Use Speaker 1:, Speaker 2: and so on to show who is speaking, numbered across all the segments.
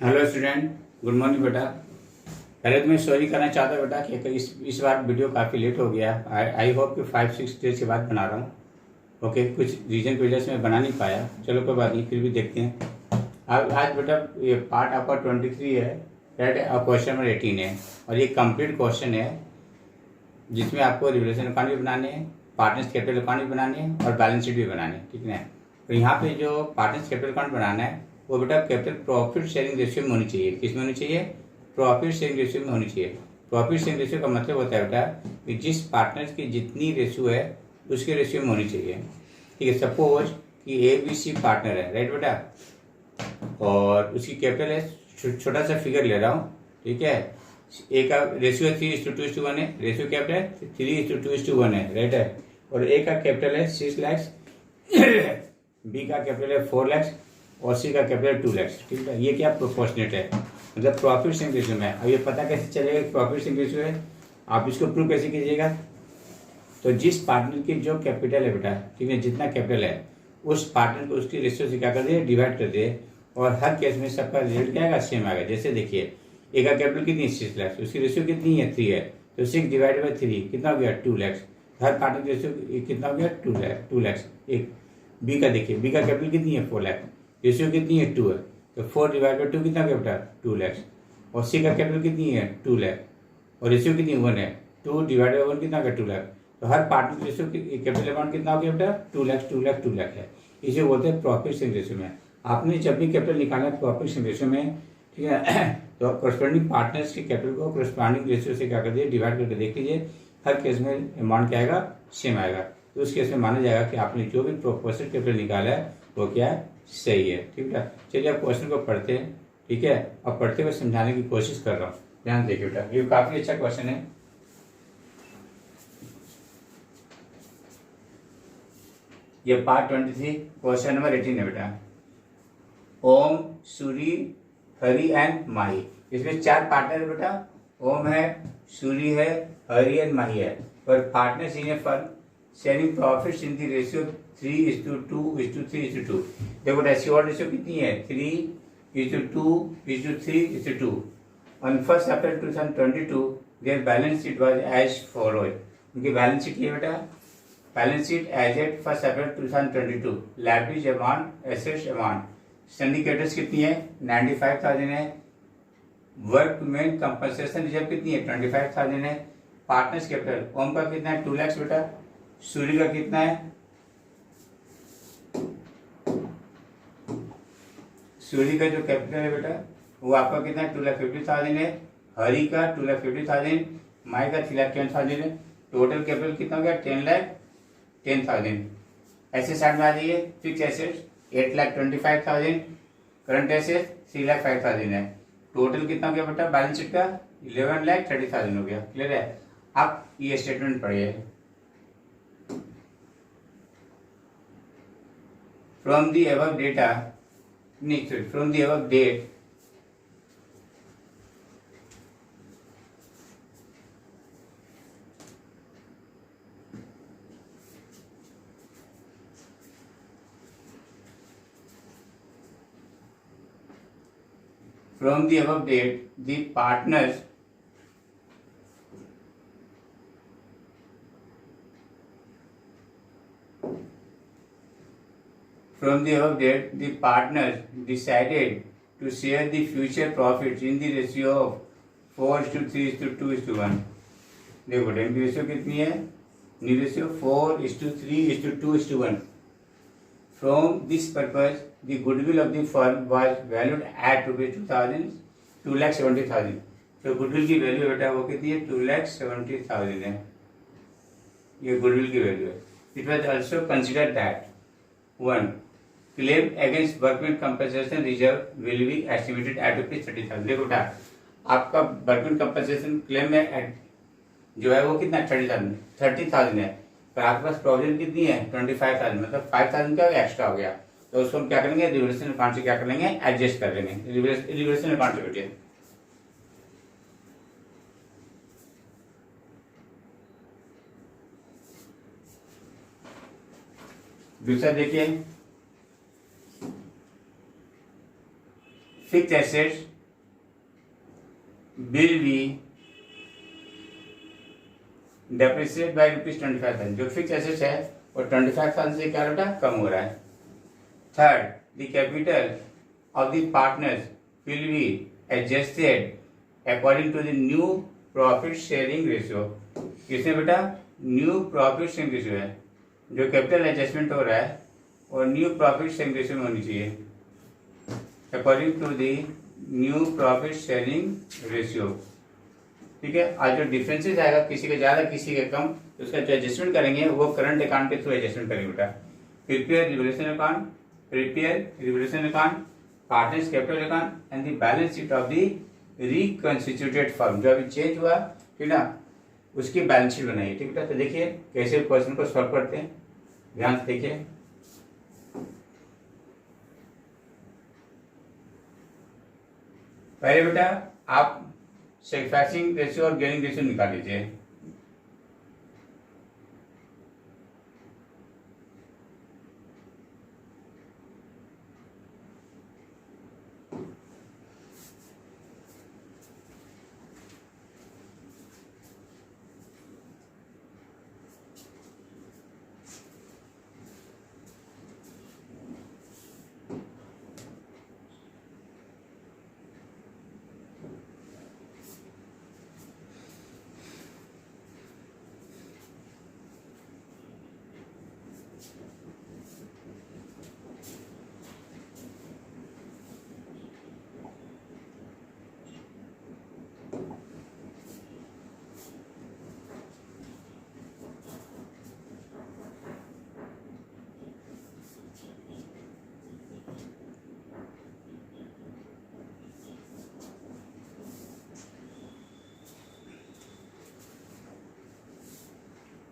Speaker 1: Hello student, good morning बेटा। पहले तो मैं सॉरी करना चाहता हूँ बेटा कि इस बार वीडियो काफ़ी लेट हो गया। आई होप कि 5-6 डेज के बाद बना रहा हूँ। ओके, कुछ रीजन की वजह से मैं बना नहीं पाया। चलो कोई बात नहीं, फिर भी देखते हैं। आज बेटा ये पार्ट आपका 23 है, राइट। क्वेश्चन नंबर 18 है और ये कंप्लीट क्वेश्चन है जिसमें आपको रिवोल्यूशन अकाउंट भी बनाने हैं, पार्टनर्स कैपिटल अकाउंट भी बनाने हैं और बैलेंस शीट भी बनाने हैं, ठीक है। तो यहाँ पे जो पार्टनर्स कैपिटल अकाउंट बनाना है वो बेटा कैपिटल प्रॉफिट शेयरिंग रेशियो में होनी चाहिए। किस में होनी चाहिए? प्रॉफिट शेयरिंग रेशियो में होनी चाहिए। प्रॉफिट शेयरिंग रेशियो का मतलब होता है बेटा कि जिस पार्टनर्स की जितनी रेशियो है उसके रेशियो में होनी चाहिए, ठीक है। सपोज कि ABC पार्टनर है, राइट बेटा, और उसकी कैपिटल है, छोटा सा फिगर ले रहा हूँ, ठीक है। ए का रेशियो 3:2:1 है, रेशियो कैपिटल है 3:2:1 है, राइट है। और ए का कैपिटल है 6 लाख, बी का कैपिटल है 4 लाख और सी का कैपिटल है 2 लाख, ठीक है। ये क्या प्रोपोर्शनेट है, मतलब प्रॉफिट शेयरिंग रेशियो में। अब ये पता कैसे चलेगा कि प्रॉफिट शेयरिंग रेशियो है? आप इसको प्रूव कैसे कीजिएगा? तो जिस पार्टनर की जो कैपिटल है बेटा, ठीक है, जितना कैपिटल है उस पार्टनर को उसकी रेशियो से क्या कर दिए, डिवाइड कर दिए, और हर केस में सबका रिजल्ट क्या आएगा, सेम आएगा। जैसे देखिए ए का कैपिटल कितनी है, 6 लाख, उसकी रेशियो कितनी है, 3 है, तो 6 डिवाइड बाई 3 कितना हो गया, 2 लाख। हर पार्टनर की रेशियो कितना हो गया, 2 लाख। एक बी का देखिए, बी का कैपिटल कितनी है, 4 लाख, रेशियो कितनी है, 2 है, तो 4 डिवाइड बाई 2 कितना हो गया बेटा, 2 लाख। और सी का कैपिटल कितनी है, 2 लाख, और रेशियो कितनी 1 है, 2 डिवाइड बाई 1 कितना हो गया, 2 लाख। तो हर पार्टनर की रेशियो कैपिटल अमाउंट कितना हो गया बेटा, 2 लाख 2 लाख 2 लाख है। इसे बोलते हैं प्रॉफिट शेयरिंग रेशियो में। आपने जब भी कैपिटल निकालना है प्रॉफिट शेयरिंग रेशियो में, ठीक है, तो करस्पॉन्डिंग पार्टनर्स के कैपिटल को करस्पॉन्डिंग रेशियो से क्या कर दिए, डिवाइड करके देख लीजिए, हर केस में अमाउंट क्या आएगा, सेम आएगा। तो उस केस में माना जाएगा कि आपने जो भी प्रोपोर्शनल कैपिटल निकाला है वो क्या है, सही है, ठीक है। चलिए आप क्वेश्चन को पढ़ते हैं, ठीक है। अब पढ़ते हुए समझाने की कोशिश कर रहा हूँ, ध्यान देखिए बेटा, ये काफी अच्छा क्वेश्चन है। ये पार्ट 23 क्वेश्चन नंबर 18 है बेटा। ओम, सूरी, हरि एंड माही। इसमें 4 पार्टनर है बेटा। ओम है, सूरी है, हरि एंड माही है। पर partners in a firm sharing profits in the ratio 3:2:3:2। देखो बेटा इसकी और रेशियो कितनी है, 3:2:3:2। On 1 April 2022 their balance sheet was as follows. उनकी बैलेंस शीट ये बेटा, balance sheet as at 1 April 2022, liabilities amount, assets amount, सिंडिकेटर्स कितनी है, 95,000 है। वर्कमैन कंपनसेशन रिजर्व कितनी है, 25,000 है। पार्टनर्स कैपिटल, ओम का कितना है, 2 लाख बेटा। सूर्य का कितना है, सूर्य का जो कैपिटल है बेटा वो आपका कितना है, 2,50,000 है। हरि का 2,50,000, माई का 3,10,000 है। टोटल कैपिटल कितना हो गया, 10,10,000। एसेट साइड में आ जाइए, फिक्स एसेट्स 8,25,000, करंट एसेट्स 3,05,000 है। टोटल कितना हो गया बेटा बैलेंस शीट का, 11,30,000 हो गया। क्लियर है? आप ये स्टेटमेंट पढ़िए। फ्रॉम द अबव डेटा, नहीं from the above date, from the above date, the partners decided to share the future profits in the ratio of 4:3:2:1। देखो इनकी रेशियो कितनी है, new ratio 4:3:2:1। From this purpose, the goodwill of the firm was valued at ₹2,70,000। तो goodwill की value बेटा वो कितनी है, 2,70,000 है। ये गुडविल की वैल्यू है। It was also consider that 1 claim against workman compensation reserve will be estimated at ₹30,000। देखो बेटा आपका वर्कमैन कंपनसेशन क्लेम में जो है वो कितना, 30,000 है, पर आपके पास प्रोविजन कितनी है, 25,000, मतलब 5,000 का एक्स्ट्रा हो गया। तो उसको हम क्या करेंगे, रिवोल्यूशन अकाउंट से क्या कर लेंगे, एडजस्ट कर लेंगे। रिवोल्यूशन अकाउंट से बेटे दूसरा देखिए, फिक्स्ड एसेट्स डेप्रिसिएट बाय ₹25,000। जो फिक्स एसेट्स है वो 25,000 से क्या बेटा कम हो रहा है। Third, the capital of the partners will be adjusted according to the new profit sharing ratio. किसमें बेटा न्यू प्रॉफिट शेयरिंग रेशियो है, जो कैपिटल एडजस्टमेंट हो रहा है और न्यू प्रॉफिट शेयरिंग रेशियो में होनी चाहिए, according to the new profit sharing ratio. ठीक है, आज जो डिफरेंसेस आएगा किसी का ज्यादा किसी का कम, तो उसका जो एडजस्टमेंट करेंगे वो करंट अकाउंट के थ्रू एडजस्टमेंट करेंगे बेटा। Prepare revaluation account, partners capital account and the balance sheet of the reconstituted firm. जो अभी चेंज हुआ ठीक ना, उसकी बैलेंस शीट बनाइए। ठीक है, तो देखिए कैसे क्वेश्चन को सॉल्व करते हैं, ध्यान से देखिए। पहले बेटा आप सैक्रिफाइसिंग रेशियो और गेनिंग रेशियो निकाल लीजिए।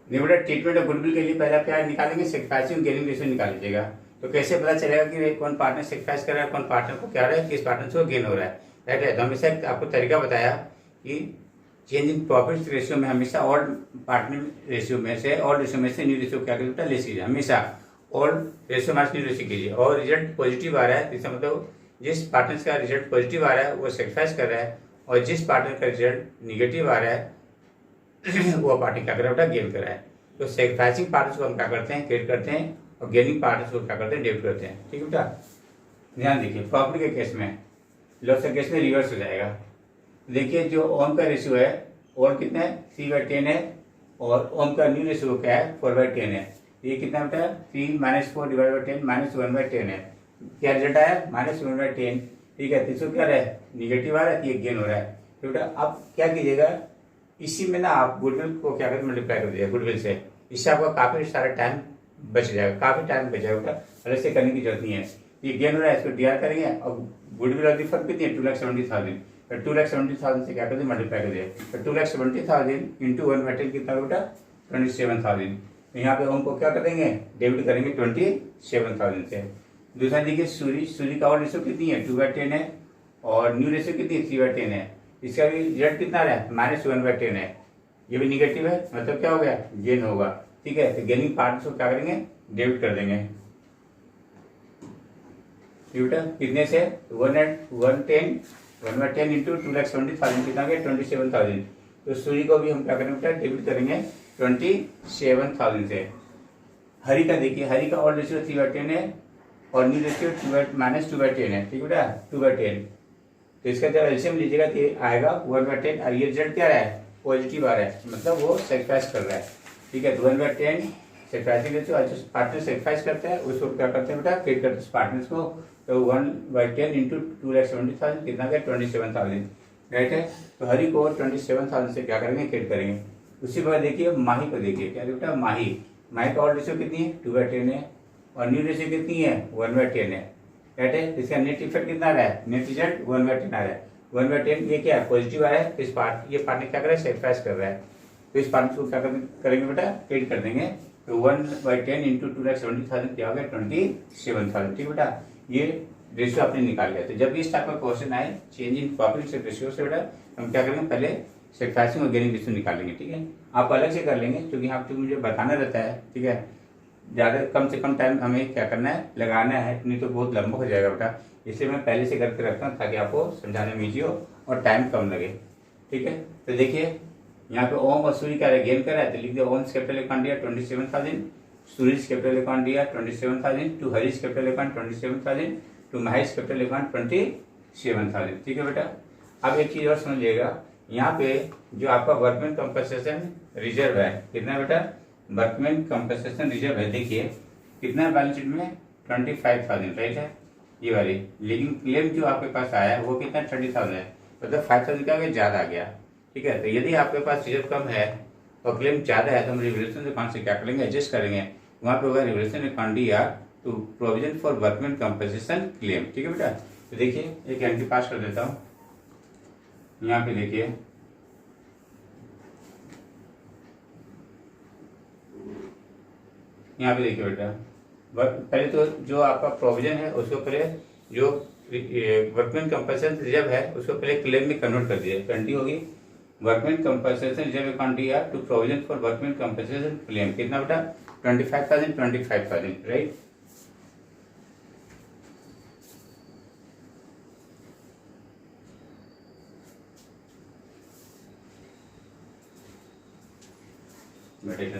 Speaker 1: बेटा ट्रीटमेंट ऑफ गुडविल के लिए पहले क्या निकालेंगे, सैक्रिफाइसिंग गेनिंग रेशियो निकाल लीजिएगा। तो कैसे पता चलेगा कि कौन पार्टनर सैक्रिफाइस कर रहा है, कौन पार्टनर को क्या रहा है, किस पार्टनर को गेन हो रहा है। राइट है, तो हमेशा आपको तरीका बताया कि चेंज इन प्रॉफिट रेशियो में हमेशा ऑड पार्टनर रेशियो में से ऑड रेशियो में से न्यू रेशियो क्या करिए ले लीजिए, हमेशा odd ratio minus new ratio कीजिए। और रिजल्ट पॉजिटिव आ रहा है, इसका मतलब जिस पार्टनर का रिजल्ट पॉजिटिव आ रहा है वो सैक्रिफाइस कर रहा है, और जिस पार्टनर का रिजल्ट निगेटिव आ रहा है वो पार्टी क्या कर रहा है गेन कर रहा है। तो सैक्रिफाइसिंग पार्टनर्स को हम क्या करते हैं क्रेडिट करते हैं, और गेनिंग पार्टनर्स को क्या करते हैं डेबिट करते हैं। ठीक है बेटा, ध्यान देखिए। प्रॉफिट के केस में, लॉस के केस में रिवर्स हो जाएगा। देखिए जो ओम का रेशियो है ओम कितना है 3/10 है, और ओम का न्यू रेशियो क्या है 4/10 है। ये कितना बेटा 3 - 4 / 10 -1/10 है। क्या रिजल्ट आया -1/10। ठीक है, तीसरा क्या रहा है निगेटिव आ रहा है, ये गेन हो रहा है। तो बेटा अब क्या कीजिएगा, इसी में ना आप गुडविल को क्या करते मल्टीप्लाई कर दीजिए गुडविल से, इससे आपका काफी सारा टाइम बच जाएगा, काफी टाइम बच जाएगा। अलग से करने की जरूरत नहीं है, ये गेन हो रहा है इसको डीआर करेंगे। और गुडविल और फर्म कितनी है 2,70,000, तो 2,70,000 से क्या कर दिए मल्टीप्लाई कर दिए। तो 2,70,000 इंटू 1/10 कितना बेटा 27,000। यहाँ पे हमको क्या करेंगे डेबिट करेंगे 27,000 से। दूसरा देखिए सूरी का और रेशियो कितनी है 2/10 है, और न्यू रेशियो कितनी है 3/10 है। इसका भी रिजल्ट कितना रहा है -1/10 है, ये भी निगेटिव है, मतलब क्या हो गया गेन होगा। ठीक है, तो गेनिंग पार्ट को क्या करेंगे डेबिट कर देंगे। बेटा कितने से 1/10 इंटू 2,70,000 कितना गया 27,000। तो सूरी को भी हम क्या करेंगे बेटा डेबिट करेंगे 27,000 से। हरी का देखिए, हरी का और रेशियो 3/10 है, और न्यू रेशियो -2/10 है। ठीक है बेटा 2/10, तो इसका जब एलसीएम लीजिएगा तो ये आएगा 1/10, और ये रिजल्ट क्या रहा है पॉजिटिव आ रहा है, मतलब वो सैक्रिफाइस कर रहा है। ठीक है, तो 1/10 सैक्रिफाइसिंग रेशियो, जो पार्टनर सैक्रिफाइस करते हैं उसको क्या करते हैं बेटा क्रेडिट करते हैं पार्टनर्स को। तो 1/10 इंटू 2,70,000 कितना गया 27,000। राइट है, तो हरी को 27,000 से क्या करेंगे क्रेडिट करेंगे। उसी बार देखिए माही को देखिए, क्या बेटा माही का और रेशियो कितनी है 2/10 है, और न्यू रेशियो कितनी है 1/10 है। राइट है, इसका नेट इफेक्ट कितना आ रहा है, नेट रिजल्ट 1/10 आ रहा है। 1/10 ये क्या है पॉजिटिव आ रहा है, इस पार्ट ये पार्टनर क्या कर रहा है सैक्रिफाइस कर रहा है, तो इस पार्टनर को क्या करेंगे बेटा क्रेडिट कर देंगे। तो 1/10 इंटू 2,70,000 क्या हो गया 27,000। ठीक बेटा, ये रेशियो आपने निकाल लिया। तो जब इस टाइप का क्वेश्चन आए चेंज इन प्रॉफिट रेशियो से बेटा हम क्या करेंगे पहले सैक्रिफाइसिंग और गेनिंग रेशियो निकालेंगे। ठीक है, आप अलग से कर लेंगे क्योंकि आपको मुझे बताना रहता है। ठीक है, ज़्यादा कम से कम टाइम हमें क्या करना है लगाना है, नहीं तो बहुत लंबा हो जाएगा बेटा, इसलिए मैं पहले से करके रखता हूँ ताकि आपको समझाने में ईजी हो और टाइम कम लगे। ठीक है, तो देखिए यहाँ पे ओम और सूर्य का गेन कर रहा है तो लिख दिया ओम कैपिटल अकाउंट दिया 27,000, सूरज कैपिटल अकाउंट दिया 27,000, to Harish capital account 27,000, to Mahesh capital account 27,000। ठीक है बेटा। अब एक चीज और समझिएगा, यहाँ पे जो आपका वर्कमैन कंपनसेशन रिजर्व है कितना बेटा, वर्कमैन कंपनसेशन रिजर्व है, देखिए कितना बैलेंस शीट में 25,000 राइट है ये वाली, लेकिन क्लेम जो आपके पास आया है वो कितना 30,000 है, मतलब 5,000 का ज्यादा आ गया। ठीक है, तो यदि आपके पास रिजर्व कम है और क्लेम ज्यादा है तो हम रिवोल्यूशन अकाउंट से क्या करेंगे, एडजस्ट करेंगे, वहां पे होगा रिवोल्यूशन अकाउंट या to provision for workman compensation claim. ठीक है बेटा। तो देखिए एक एंट्री पास कर देता हूँ, यहाँ पे देखिए यहाँ पे देखिए बेटा, पहले तो जो आपका प्रोविजन है उसको पहले जो वर्कमैन कंपनसेशन रिजर्व है उसको पहले क्लेम में कन्वर्ट कर दिया, ट्वेंटी होगी वर्कमैन कंपनसेशन रिजर्व अकाउंट दिया to provision for workman compensation claim, कितना बेटा 25,000 राइट।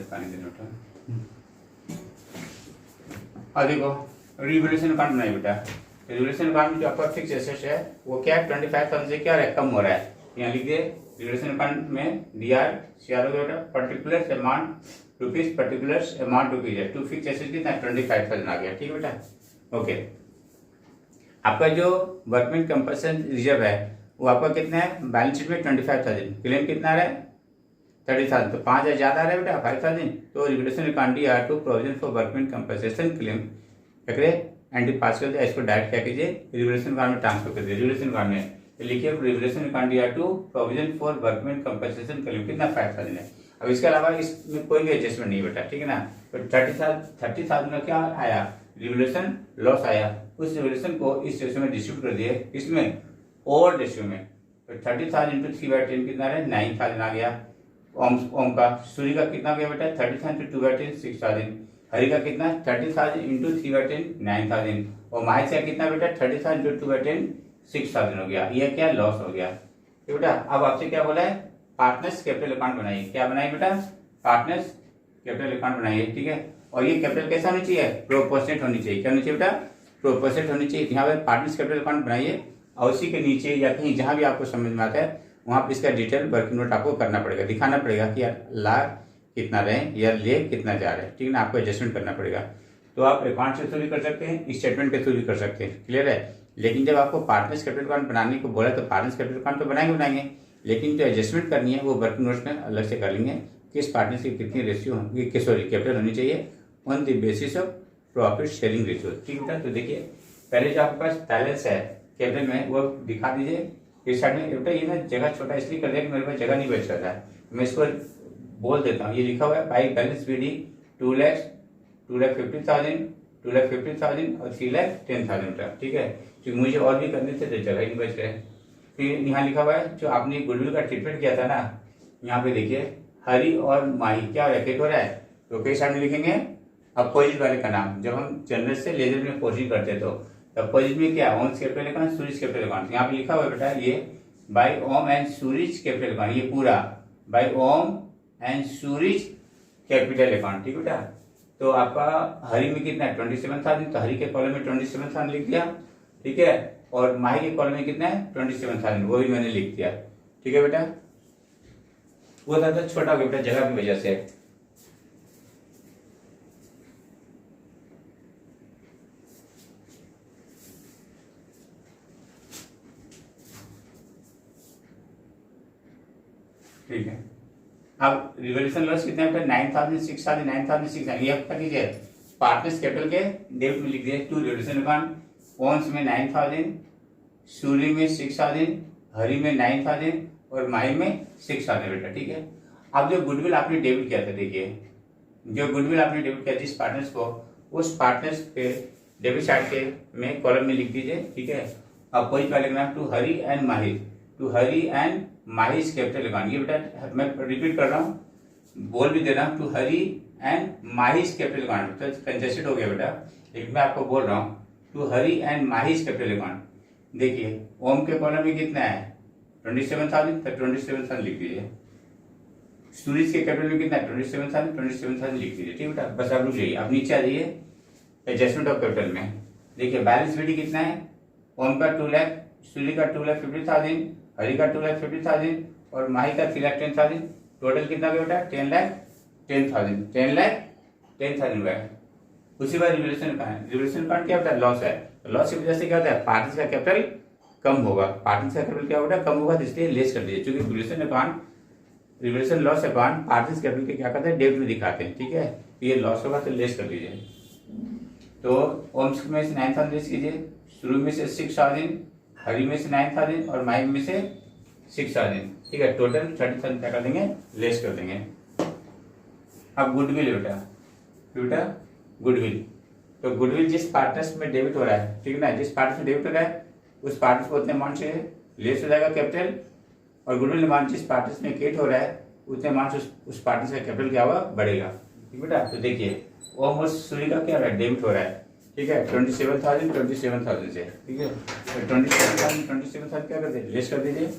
Speaker 1: पानी देना बेटा। और देखो रिवोल्यूशन अकाउंट बनाए बेटा, रिवोल्यूशन अकाउंट में जो आपका फिक्स एसेट है वो क्या है 25,000 से क्या कम हो रहा है, यहाँ लिख दिए रिवोल्यूशन अकाउंट में डीआर सीआर हो बेटा, particular amount rupees, particular amount rupees है, टू फिक्स एसेट कितना 25,000 आ गया। ठीक है बेटा। ओके, आपका जो वर्कमैन कंपनसेशन रिजर्व है वो आपका कितना है बैलेंस शीट में 25,000, क्लेम कितना आ रहा है 30,000, तो 5,000 ज्यादा आ रहा है बेटा 5,000, तो रिवोल्यूशन अकाउंट आर to provision for workman compensation claim क्या करे एंट्री पास कर दिया, इसको डायरेक्ट क्या कीजिए रिवोल्यूशन अकाउंट में ट्रांसफर कर दिया, रिवोल्यूशन अकाउंट में तो लिखिए रिवोल्यूशन अकाउंट आर to provision for workman compensation claim कितना 5,000 है। अब इसके अलावा इसमें कोई भी एडजस्टमेंट नहीं बेटा, ठीक है ना। तो 30,000 में क्या आया रिवोल्यूशन लॉस आया, उस रिवोल्यूशन को इस रेशियो में डिस्ट्रीब्यूट कर दिए, इसमें ओवर रेशियो में, तो 30,000 इंटू 3/10 कितना है 9,000 आ गया। ओम का सूर्य का कितना गया बेटा 30,000 इंटू 2/10 6,000, हरि का कितना 30,000 इंटू 3/10 9,000, और महेश का कितना बेटा 30,000 इंटू 2/10 6,000 हो गया। ये क्या लॉस हो गया। तो बेटा अब आपसे क्या बोला है पार्टनर्स कैपिटल अकाउंट बनाइए, क्या बनाइए बेटा पार्टनर्स कैपिटल अकाउंट बनाइए। ठीक है, और ये कैपिटल कैसा होनी चाहिए प्रोपोर्शनेट होनी चाहिए, क्या होनी चाहिए बेटा प्रोपोर्शनेट होनी चाहिए। यहाँ पे पार्टनर्स कैपिटल अकाउंट बनाइए और उसी के नीचे या कहीं जहां भी आपको समझ में आता है वहां पर इसका डिटेल वर्किंग नोट आपको करना पड़ेगा, दिखाना पड़ेगा कि यार लाभ कितना रहे या ले कितना जा रहे हैं, ठीक है ना, आपको एडजस्टमेंट करना पड़ेगा। तो आप अकाउंट से थ्रू भी कर सकते हैं, स्टेटमेंट के थ्रू भी कर सकते हैं, क्लियर है। लेकिन जब आपको पार्टनर्स कैपिटल अकाउंट बनाने को बोला तो पार्टनर्स कैपिटल अकाउंट तो बनाएंगे, लेकिन जो एडजस्टमेंट करनी है वो वर्किंग नोट्स में अलग से कर लेंगे, किस पार्टनर्स की कितनी रेशियो होगी, सॉरी कैपिटल होनी चाहिए on the basis of profit sharing ratio. ठीक है, तो देखिए पहले जो आपके पास बैलेंस है कैपिटल में वो दिखा दीजिए इस साइड में। बेटा ये ना जगह छोटा इसलिए कर दिया कि मेरे पास जगह नहीं बच रहा है, मैं इसको बोल देता हूँ। ये लिखा हुआ है बाई बैलेंस बीडी 2,50,000 2,50,000 और 3,10,000। ठीक है, क्योंकि मुझे और भी करने थे तो जगह ही नहीं बच रहे। फिर यहाँ लिखा हुआ है जो आपने गुडविल का ट्रीटमेंट किया था ना, यहाँ पे देखिए हरि और माही क्या रैकेट हो रहा है, तो कई साइड में लिखेंगे अपोजिट वाले का नाम। जब हम जनरल से लेजर में कोशिश करते तो अपोजिट में क्या Om capital account Suraj capital account, यहाँ पे लिखा हुआ है बेटा ये by Om and Suraj capital account, ये पूरा by Om and Suraj capital account. ठीक बेटा, तो आपका हरि में कितना है 27,000, तो हरि के कॉलम में 27,000 लिख दिया। ठीक है, और माही के कॉलम में कितना है 27,000, वो भी मैंने लिख दिया। ठीक है बेटा, वो ज्यादा छोटा हो गया बेटा जगह की वजह से। ठीक है, अब रिवोल्यूशन लॉस कितना है 9,000 6,000 9,000 ये पता कीजिए पार्टनर्स कैपिटल के डेबिट में लिख दिए टू रिवोल्यूशन अकाउंट, ओन्स में 9,000, सूर्य में 6,000, हरि में 9,000 और माही में 6,000 बेटा। ठीक है, अब जो गुडविल आपने डेबिट किया था, देखिए जो गुडविल आपने डेबिट किया जिस पार्टनर्स को, उस पार्टनर्स के डेबिट साइड के में कॉलम में लिख दीजिए। ठीक है, अब कोई का लिखना to Hari and Mahi, to Hari and Mahi's capital account. ये बेटा मैं रिपीट कर रहा हूँ, बोल भी दे रहा हूँ to Hari and Mahi's capital account, तो कंजेस्टेड हो गया बेटा, लेकिन मैं आपको बोल रहा हूँ to Hari and Mahi's capital account. देखिए ओम के कॉलम में कितना है 27,000, तो 27,000 लिख दीजिए। सूरज के कैपिटल में कितना 27,000 लिख दीजिए, ठीक बेटा। बस आप रुक जाइए, आप नीचे आ जाइए एडजस्टमेंट ऑफ कैपिटल में। देखिए बैलेंस बीडी कितना है, ओम का 2 लाख, सूर्य का 2,50,000, हरि का 2,50,000 और माही का 3,10,000। टोटल कितना गया बेटा 10,10,000 हुआ है। उसी बार रिवोल्यूशन का है, रिवोल्यूशन का क्या होता है लॉस है, लॉस की वजह से क्या होता है पार्टीज का कैपिटल कम होगा, पार्टीज का कैपिटल क्या होगा कम होगा, तो इसलिए लेस कर दीजिए। क्योंकि revolution loss account parties capital के क्या करते हैं डेबिट में दिखाते हैं, ठीक है। तो ये लॉस होगा तो लेस कर दीजिए। तो ओम्स में से 9,000 लेस कीजिए, शुरू में से 6,000, हरी में से 9,000 और माही में से 6,000, ठीक है। टोटल 30,000 क्या कर देंगे लेस कर देंगे। अब गुडविल बेटा गुडविल, तो गुडविल जिस पार्टनर्स में डेबिट हो रहा है, ठीक है ना, जिस पार्टनर्स में डेबिट हो रहा है उस पार्टनर्स को उतने अमाउंट से लेस हो जाएगा कैपिटल, और गुडविल अमाउंट जिस पार्टनर्स में क्रिएट हो रहा है उतने अमाउंट उस पार्टनर्स का कैपिटल क्या होगा बढ़ेगा, ठीक बेटा। तो देखिए ऑलमोस्ट सूर्य का क्या हो रहा है डेबिट हो रहा है, ठीक है 27,000 से, ठीक है। तो 27,000 क्या कर दीजिए लेस कर दीजिए।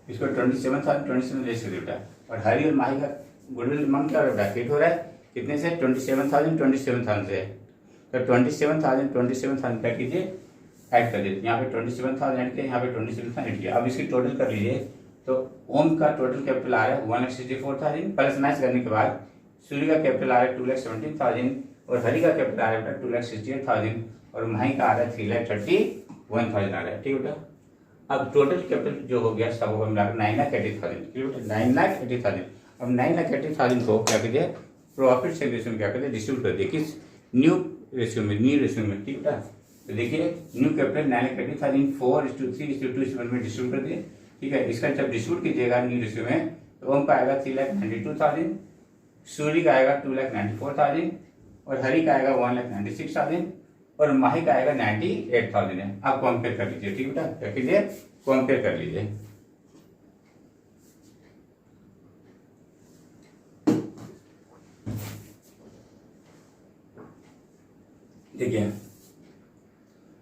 Speaker 1: इसको 27,000 लेस कर दिया बेटा। और हरी और माही का गुडविल अमाउंट क्या हो रहा है क्रिएट हो रहा है कितने से 27,000 से। तो 27,000 क्या कीजिए ऐड कर दीजिए, यहाँ पे 27,000 ऐड किया, यहाँ पे 27,000 ऐड किया। अब इसकी टोटल कर लीजिए, तो ओम का टोटल कैपिटल आ रहा है 1,64,000 प्लस माइनस करने के बाद सूर्य का कैपिटल आ रहा है 2,17,000 और हरि का कैपिटल आ रहा है 2,68,000 और माही का आ रहा है 3,31,000 आ रहा है, ठीक बेटा। अब टोटल कैपिटल जो हो गया सब होगा मिलाकर 9,80,000, 9,80,000। अब 9,80,000 को क्या कीजिए प्रॉफिट शेयर रेशियो में क्या करते हैं डिस्ट्रीब्यूट कर दिए, किस न्यू रेशियो में, ठीक है। तो देखिए न्यू कैपिटल 9,80,000 4:3:2 में डिस्ट्रीब्यूट कर दिए, ठीक है। इसका जब डिस्ट्रीब्यूट कीजिएगा न्यू रेशियो में तो ओम का आएगा 3,92,000, सूर्य का आएगा 2,94,000 और हरि का आएगा 1,96,000 और माही का आएगा 98,000 है। आप कंपेयर कर लीजिए, ठीक बेटा, क्या कीजिए कंपेयर कर लीजिए। देखिए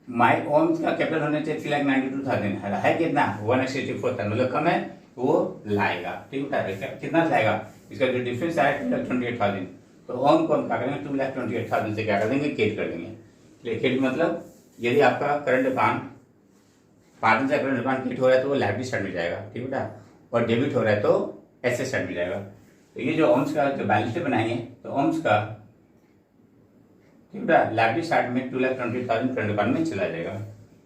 Speaker 1: माई ओम का कैपिटल होने चाहिए 3,92,000 है कितना 1,64,000 मतलब कम है वो लाएगा, ठीक बेटा। कितना लाएगा इसका जो डिफरेंस आया 2,28,000, तो ओम को हम क्या करेंगे 2,28,000 से क्या कर देंगे केट कर देंगे। केट मतलब यदि आपका करंट अकाउंट पार्टनर से करंट अकाउंट केट हो रहा है तो वो लाइबिलिटी साइड में जाएगा, ठीक बेटा, और डेबिट हो रहा है तो एसेट साइड में जाएगा। तो ये जो ओम्स का जो बैलेंस शीट बनाएंगे तो ओम्स का ठीक बेटा लाइबिलिटी साइड में 2,20,000 करंट अकाउंट में चला जाएगा।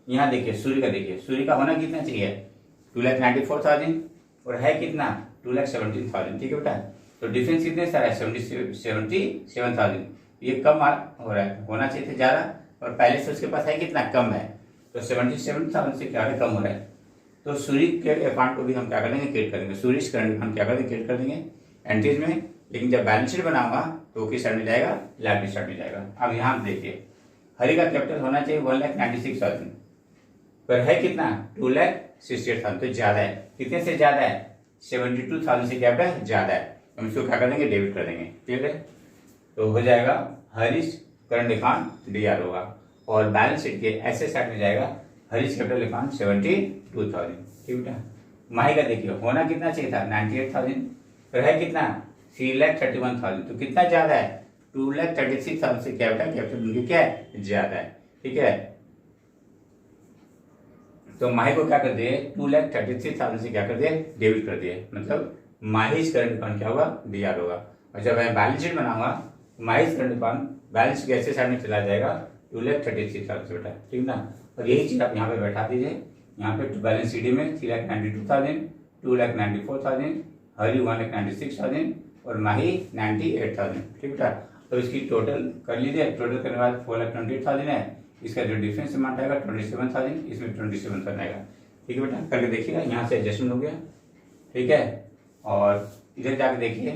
Speaker 1: यहाँ देखिए सूर्य का होना कितना चाहिए 2,94,000 और है कितना 2,17,000, ठीक है बेटा। तो डिफरेंस कितने सारा है 77,000, ये कम हो रहा है, होना चाहिए था ज्यादा और पहले से उसके पास है कितना कम है, तो 77,000 से क्या है कम हो रहा है। तो सूर्य के अकाउंट को भी हम क्या करेंगे क्रिएट करेंगे, सूर्य करंट हम क्या करेंगे क्रिएट कर देंगे एंट्रीज में, लेकिन जब बैलेंस शीट बनाऊंगा तो किस साइड में जाएगा लाइबिलिटी साइड में जाएगा। अब यहाँ देखिए हरि का कैपिटल होना चाहिए 1,96,000 पर है कितना 2,68,000, तो ज्यादा है, कितने से ज्यादा है 72,000 से क्या बेटा ज्यादा है, हम इसको क्या कर देंगे डेबिट कर देंगे, ठीक है। तो हो जाएगा हरीश करंट अकाउंट डीआर होगा और बैलेंस शीट के ऐसे साइड में जाएगा हरीश कैपिटल अकाउंट 72,000, ठीक बेटा। माही का देखिए होना कितना चाहिए था 98,000 पर है कितना 3,31,000, तो कितना ज्यादा है 2,36,000 से क्या बेटा कैपिटल उनकी क्या है ज्यादा है, ठीक है। तो माही को क्या कर दिए 2,33,000 से क्या कर दिए डेबिट कर दिए, मतलब माही करंट अकाउंट क्या होगा डीआर होगा। और जब मैं बैलेंस शीट बनाऊंगा माही करंट अकाउंट बैलेंस शीट ऐसे साइड में चला जाएगा 2,33,000 से बेटा, ठीक ना। और यही चीज आप यहाँ पे बैठा दीजिए, यहाँ पे बैलेंस शीट में 3,92,000, 2,94,000, हरी 1,96,000 और माही 98,000, ठीक बेटा। तो इसकी टोटल कर लीजिए, टोटल करने के बाद 4,28,000 है, इसका जो डिफरेंस अमाउंट आएगा 27,000, इसमें 27,000 आएगा, ठीक है बेटा। करके देखिएगा यहाँ से एडजस्टमेंट हो गया, ठीक है। और इधर जाके देखिए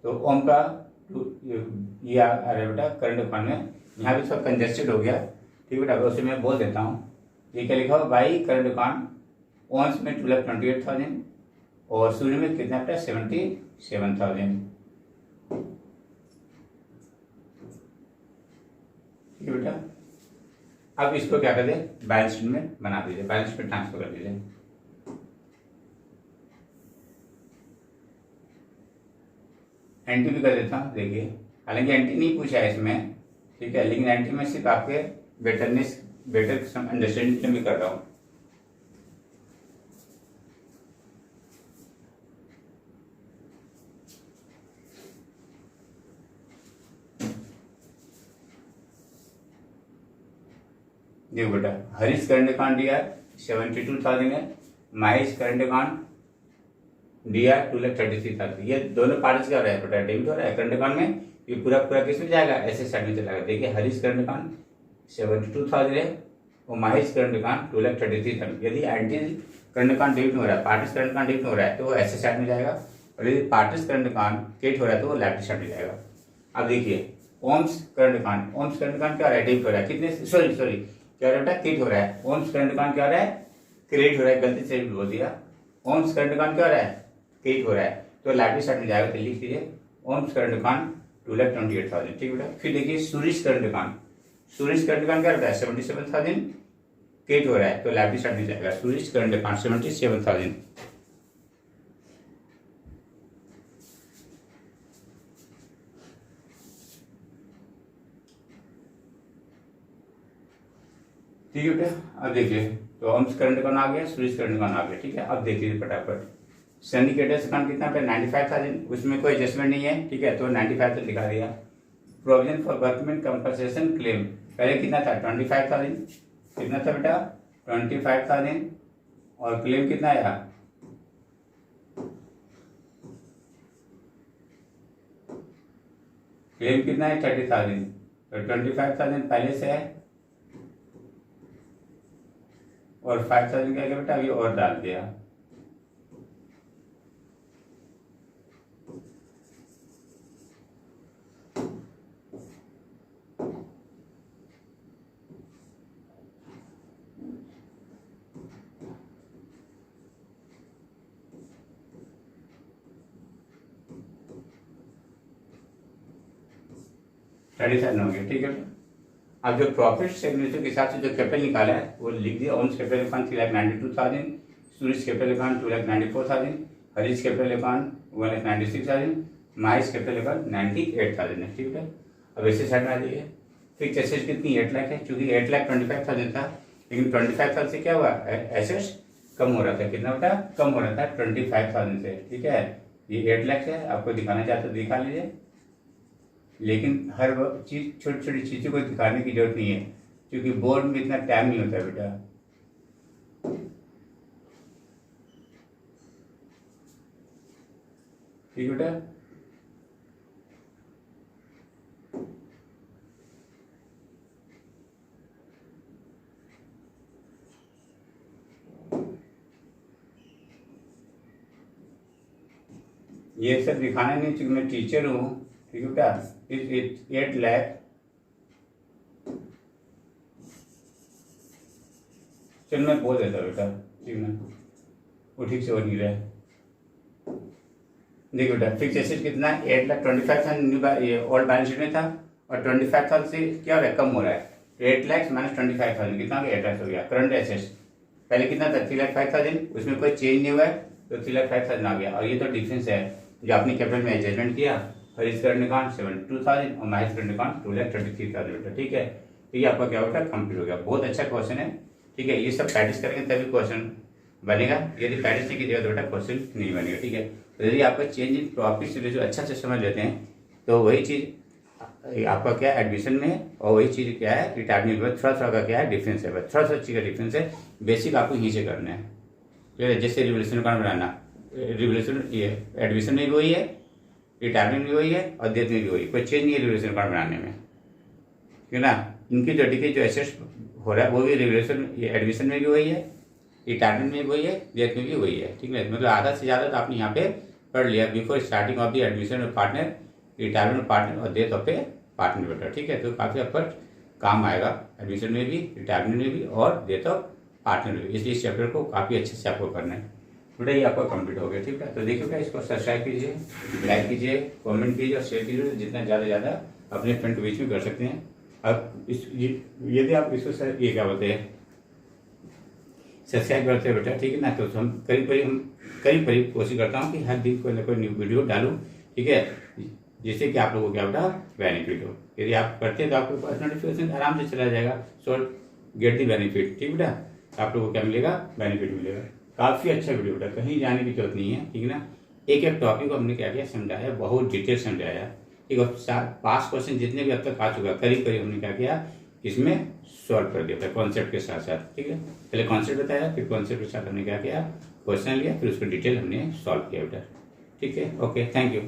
Speaker 1: तो ओम का ये आ रहा है बेटा करंट अकाउंट में, यहाँ भी थोड़ा कंजेस्टेड हो गया, ठीक बेटा। उसे मैं बोल देता हूँ, ये क्या लिखा हुआ बाई करंट अकाउंट ओम्स में 2,28,000 और शून्य में कितना बेटा 77,000। ठीक है बेटा, अब इसको क्या कर दे, बैलेंस शीट में बना दीजिए, बैलेंस शीट में ट्रांसफर कर दीजिए। एंट्री भी कर देता हूँ, देखिए हालांकि एंट्री नहीं पूछा है इसमें, ठीक है, लेकिन एंट्री में सिर्फ आपके बेटर अंडरस्टैंडिंग में कर रहा हूँ। देखो बेटा, हरीश करंट अकाउंट दिया 72,000 है, महेश करंट अकाउंट दिया 2,33,000। ये दोनों पार्टीज का हो रहा है बेटा, डेबिट हो रहा है करंट अकाउंट में, ये पूरा पूरा किस में जाएगा, ऐसे साइड में चला जाएगा। देखिए हरीश करंट अकाउंट 72,000 है और महेश करंट अकाउंट 2,33,000। यदि एंटी करंट अकाउंट डेबिट हो रहा है, पार्टीज करंट अकाउंट डेबिट हो रहा है तो वो ऐसे साइड में जाएगा, और यदि पार्टीज करंट अकाउंट क्रेडिट हो रहा है तो वो लेफ्ट साइड में जाएगा। अब देखिए Om's current account, Om's current account क्या हो रहा है, डेबिट हो रहा है, कितने सॉरी क्या हो रहा है, क्रेडिट हो रहा है। ओम्स करंट अकाउंट क्या हो रहा है, क्रेडिट हो रहा है, गलती से बोल दिया। ओम्स करंट अकाउंट क्या हो रहा है, क्रेडिट हो रहा है, तो लेफ्ट साइड में जाएगा, तो लिख दीजिए ओम्स करंट अकाउंट 2,28,000। ठीक बेटा, फिर देखिए Suresh current account, Suresh current account क्या रहता है 77,000, क्रेडिट हो रहा है, तो लेफ्ट साइड में जाएगा, सुरेश करंट अकाउंट 77,000। ठीक है बेटा, अब देखिए तो ओम्स करंट अकाउंट आ गया, सुरेश करंट अकाउंट आ गया। ठीक है, अब देखिए फटाफट सिंडिकेटर्स अकाउंट कितना पे 95,000, उसमें कोई एडजस्टमेंट नहीं है। ठीक है, तो 95,000 दिखा दिया। Provision for workman compensation claim पहले कितना था 25,000, कितना था बेटा 25,000, और क्लेम कितना आया, क्लेम कितना है 30,000, तो 25,000 पहले से है और 5,000 क्या बेटा अभी और डाल दिया। ट्रेडिशन हो गया। ठीक है, अब जो प्रॉफिट सिग्नेचर के हिसाब से जो कैपिटल निकाला है वो लिख दिया। Om's capital account 3,92,000, Suresh capital account 2,94,000, Harish capital account 1,96,000, Mahesh capital account 98,000 है। ठीक है, अब ऐसे साइड में आ जाइए। फिक्स एसेट्स कितनी 8 लाख है, चूंकि 8,25,000 था, लेकिन 25,000 से क्या हुआ, एसेट्स कम हो रहा था, कितना बेटा कम हो रहा था 25,000 से। ठीक है, ये 8 लाख है, आपको दिखाना चाहते हो दिखा लीजिए, लेकिन हर चीज छोटी छोटी चीजों को दिखाने की जरूरत नहीं है, क्योंकि बोर्ड में इतना टाइम नहीं होता बेटा। ठीक बेटा, ये सब दिखाना नहीं, क्योंकि मैं टीचर हूँ। ठीक है बेटा, 8 लाख, चल मैं बोल देता बेटा, ठीक है, वो ठीक से हो नहीं रहा है। देखिए बेटा, फिक्स एसेट कितना 8,25,000 ये ओल्ड बैलेंस शीट में था, और 25,000 से क्या हो रहा है, कम हो रहा है। 8 लाख माइनस 25,000 कितना हो गया, 8 लाख हो गया। करंट एसेट्स पहले कितना था 3,05,000, उसमें कोई चेंज नहीं हुआ है, तो 3,05,000 आ गया। और ये तो डिफरेंस है जो आपने कैपिटल में एडजस्टमेंट किया। हरीश करंट अकाउंट 72,000 और महेश करंट अकाउंट 2,33,000 बेटा। ठीक है, तो ये आपका क्या होगा, कंप्लीट हो गया। बहुत अच्छा क्वेश्चन है। ठीक है, ये सब प्रैक्टिस करेंगे तभी क्वेश्चन बनेगा, यदि प्रैक्टिस नहीं कीजिएगा तो बेटा क्वेश्चन नहीं बनेगा। ठीक है, तो यदि आपका चेंज इन प्रॉफिट से जो अच्छा से समझ लेते हैं तो वही चीज़ आपका क्या है एडमिशन में है, और वही चीज़ क्या है रिटायरमेंट में थोड़ा थोड़ा का क्या है डिफरेंस है, थोड़ा थोड़ा चीज़ का डिफरेंस है। बेसिक आपको यहीं से करना है। ठीक है, जैसे रिवोल्यूशन अकाउंट बनाना, रिवोल्यूशन ये एडमिशन में भी वही है, रिटायरमेंट भी वही है, और डेथ में भी वही, कोई चेंज नहीं है रिवोल्यूशन अकाउंट बनाने में। ठीक है ना, इनकी जो डिके जो एसेट्स हो रहा है वो भी रिवोल्यूशन ये एडमिशन में भी वही है, रिटायरमेंट में भी वही है, डेथ में भी वही है। ठीक है, मतलब आधा से ज़्यादा तो आपने यहाँ पे पढ़ लिया before starting of the admission में पार्टनर, रिटायरमेंट पार्टनर और डेथ ऑफ ए पार्टनर बेटा। ठीक है, तो काफ़ी आपका काम आएगा एडमिशन में भी, रिटायरमेंट में भी और डेथ ऑफ पार्टनर में भी। इसलिए इस चैप्टर को काफ़ी अच्छे से आपको करना है। बेटा ये आपका कंप्लीट हो गया, ठीक है। तो देखिएगा, इसको सब्सक्राइब कीजिए, लाइक कीजिए, कमेंट कीजिए और शेयर कीजिए, जितना ज़्यादा ज़्यादा अपने फ्रेंड के बीच में कर सकते हैं। अब यदि आप इसको ये क्या बोलते हैं सब्सक्राइब करते हैं बेटा, ठीक है ना, तो हम करीब करीब कोशिश करता हूँ कि हर दिन कोई ना कोई न्यू वीडियो डालूँ, ठीक है, जिससे कि आप लोगों को क्या बेटा बेनिफिट हो। यदि आप करते हैं तो आपके पास नोटिफिकेशन आराम से चला जाएगा। सो गेट दी बेनिफिट, ठीक बेटा, आप लोगों को क्या मिलेगा, बेनिफिट मिलेगा। काफ़ी अच्छा वीडियो बेटा, कहीं जाने की जरूरत नहीं है, ठीक है ना। एक एक टॉपिक को हमने क्या किया, समझाया, बहुत डिटेल समझाया, ठीक है। 5 क्वेश्चन जितने भी अब तक आ चुका, करीब करीब हमने क्या किया, इसमें सॉल्व कर दिया था कॉन्सेप्ट के साथ साथ, ठीक है। पहले कॉन्सेप्ट बताया, फिर कॉन्सेप्ट के साथ हमने क्या किया, क्वेश्चन लिया, फिर उसको डिटेल हमने सॉल्व किया बेटा, ठीक है। Okay, thank you.